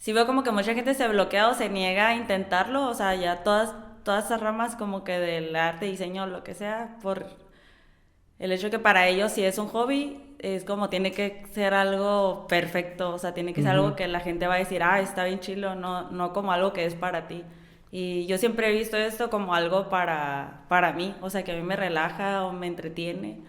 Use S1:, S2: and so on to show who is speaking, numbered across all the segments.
S1: sí veo como que mucha gente se bloquea o se niega a intentarlo, o sea, ya todas esas ramas como que del arte, diseño, lo que sea, por el hecho que para ellos si es un hobby, es como tiene que ser algo perfecto, o sea, tiene que ser algo
S2: Ujú.
S1: que la gente va a decir, ah, está bien chilo, no como algo que es para ti. Y yo siempre he visto esto como algo para mí, o sea, que a mí me relaja o me entretiene,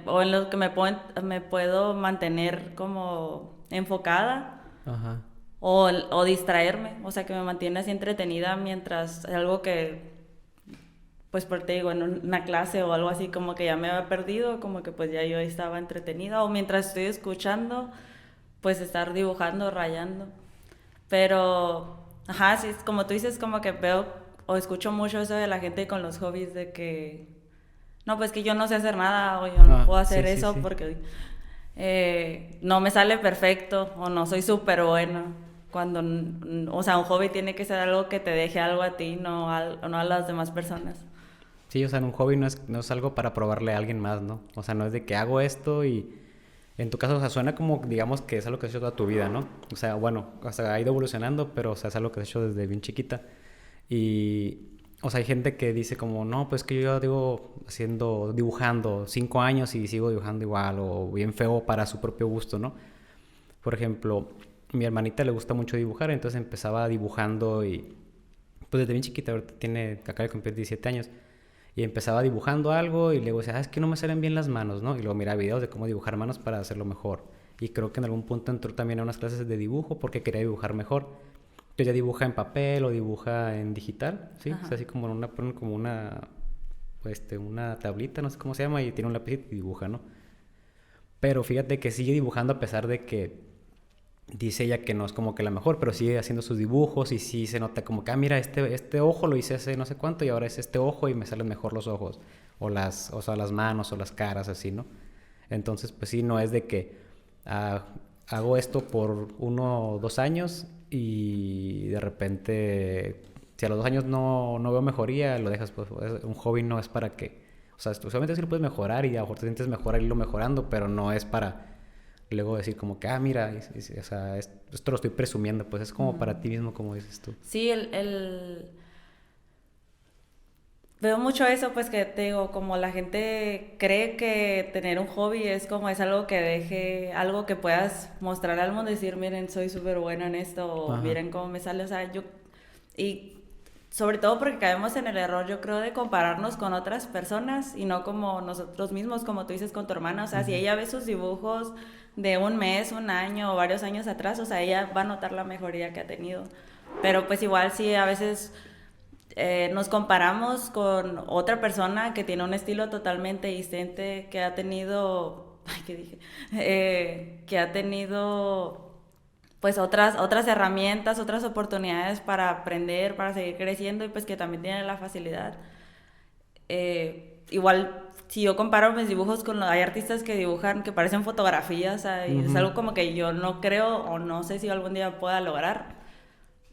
S1: o en lo que me puedo mantener como enfocada
S2: Ajá.
S1: o distraerme, o sea, que me mantiene así entretenida mientras algo que pues por te digo, en una clase o algo así como que ya me había perdido, como que pues ya yo estaba entretenida o mientras estoy escuchando, pues estar dibujando, rayando. Pero, ajá, sí, como tú dices, como que veo o escucho mucho eso de la gente con los hobbies de que, no, pues que yo no sé hacer nada o yo no
S2: Ah,
S1: puedo hacer
S2: sí, sí,
S1: eso
S2: sí.
S1: porque no me sale perfecto o no soy súper bueno. Cuando, o sea, un hobby tiene que ser algo que te deje algo a ti, no a las demás personas.
S2: Sí, o sea, en un hobby no es algo para probarle a alguien más, ¿no? O sea, no es de que hago esto y en tu caso, o sea, suena como, digamos, que es algo que has hecho toda tu vida, ¿no? O sea, bueno, o sea, ha ido evolucionando, pero, o sea, es algo que has hecho desde bien chiquita. Y, o sea, hay gente que dice como, no, pues que yo ya digo dibujando 5 años y sigo dibujando igual, o bien feo para su propio gusto, ¿no? Por ejemplo, mi hermanita le gusta mucho dibujar, entonces empezaba dibujando y, pues desde bien chiquita, ahorita acaba de cumplir 17 años, y empezaba dibujando algo y luego decía, es que no me salen bien las manos, ¿no? Y luego miraba videos de cómo dibujar manos para hacerlo mejor. Y creo que en algún punto entró también a unas clases de dibujo porque quería dibujar mejor. Entonces ya dibuja en papel o dibuja en digital, ¿sí? O
S1: Ajá.
S2: sea, así como una tablita, no sé cómo se llama, y tiene un lápiz y dibuja, ¿no? Pero fíjate que sigue dibujando a pesar de que dice ella que no es como que la mejor, pero sigue haciendo sus dibujos y sí se nota como que, mira, este ojo lo hice hace no sé cuánto y ahora es este ojo y me salen mejor los ojos. O sea, las manos o las caras, así, ¿no? Entonces, pues sí, no es de que ah, hago esto por 1 o 2 años y de repente, si a los 2 años no veo mejoría, lo dejas, pues un hobby no es para que, o sea, tú solamente sí lo puedes mejorar y a lo mejor te sientes mejor al irlo mejorando, pero no es para luego decir como que, mira, o sea, esto lo estoy presumiendo, pues es como para ti mismo, como dices tú.
S1: Sí, veo mucho eso, pues que te digo, como la gente cree que tener un hobby es como es algo que deje, algo que puedas mostrar al mundo y decir, miren, soy súper bueno en esto, o
S2: Ajá.
S1: miren cómo me sale, o sea, y sobre todo porque caemos en el error, yo creo, de compararnos con otras personas y no como nosotros mismos, como tú dices con tu hermana, o sea, si
S2: Ujú.
S1: ella ve sus dibujos de un mes, un año o varios años atrás, o sea, ella va a notar la mejoría que ha tenido. Pero pues igual sí, a veces nos comparamos con otra persona que tiene un estilo totalmente distinto, que ha tenido, ay, ¿qué dije? Que ha tenido pues otras herramientas, otras oportunidades para aprender, para seguir creciendo y pues que también tiene la facilidad. Igual, si yo comparo mis dibujos hay artistas que dibujan que parecen fotografías, o sea, y es
S2: Ujú.
S1: algo como que yo no creo o no sé si algún día pueda lograr,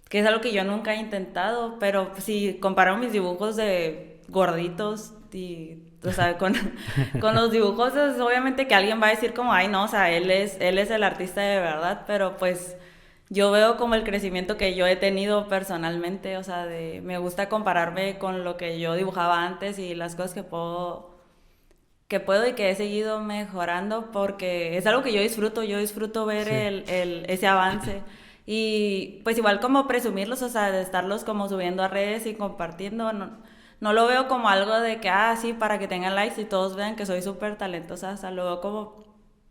S1: que es algo que yo nunca he intentado, pero si comparo mis dibujos de gorditos o sea, con los dibujos, es obviamente que alguien va a decir como, ay, no, o sea, él es el artista de verdad, pero pues yo veo como el crecimiento que yo he tenido personalmente, o sea, me gusta compararme con lo que yo dibujaba antes y las cosas que puedo y que he seguido mejorando porque es algo que yo disfruto ver
S2: Sí.
S1: ese avance y pues igual como presumirlos, o sea, de estarlos como subiendo a redes y compartiendo, no lo veo como algo de que, sí, para que tengan likes y todos vean que soy súper talentosa, o sea, lo veo como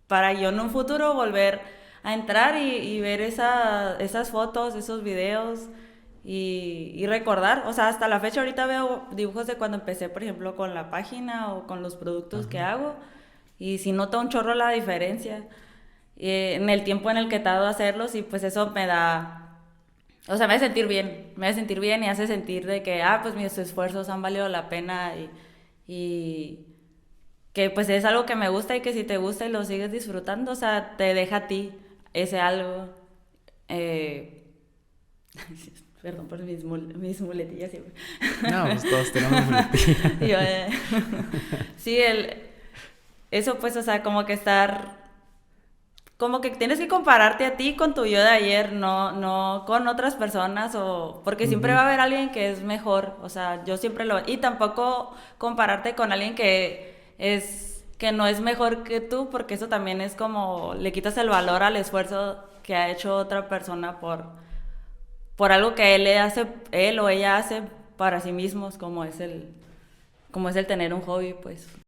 S1: para yo en un futuro volver a entrar y ver esas fotos, esos videos y recordar, o sea, hasta la fecha ahorita veo dibujos de cuando empecé, por ejemplo, con la página o con los productos que
S2: Ajá.
S1: hago y si noto un chorro la diferencia en el tiempo en el que he dado a hacerlos y pues eso me da, o sea, me hace sentir bien y hace sentir de que, pues mis esfuerzos han valido la pena y que pues es algo que me gusta y que si te gusta y lo sigues disfrutando, o sea, te deja a ti ese algo. Eh, Perdón por mis muletillas siempre.
S2: No, pues todos tenemos muletillas.
S1: Yo, sí, eso pues, o sea, como que estar como que tienes que compararte a ti con tu yo de ayer, no con otras personas, porque siempre
S2: Ujú.
S1: va a haber alguien que es mejor, o sea, yo siempre lo... Y tampoco compararte con alguien que no es mejor que tú, porque eso también es como, le quitas el valor al esfuerzo que ha hecho otra persona por algo que él o ella hace para sí mismos, como es el tener un hobby, pues.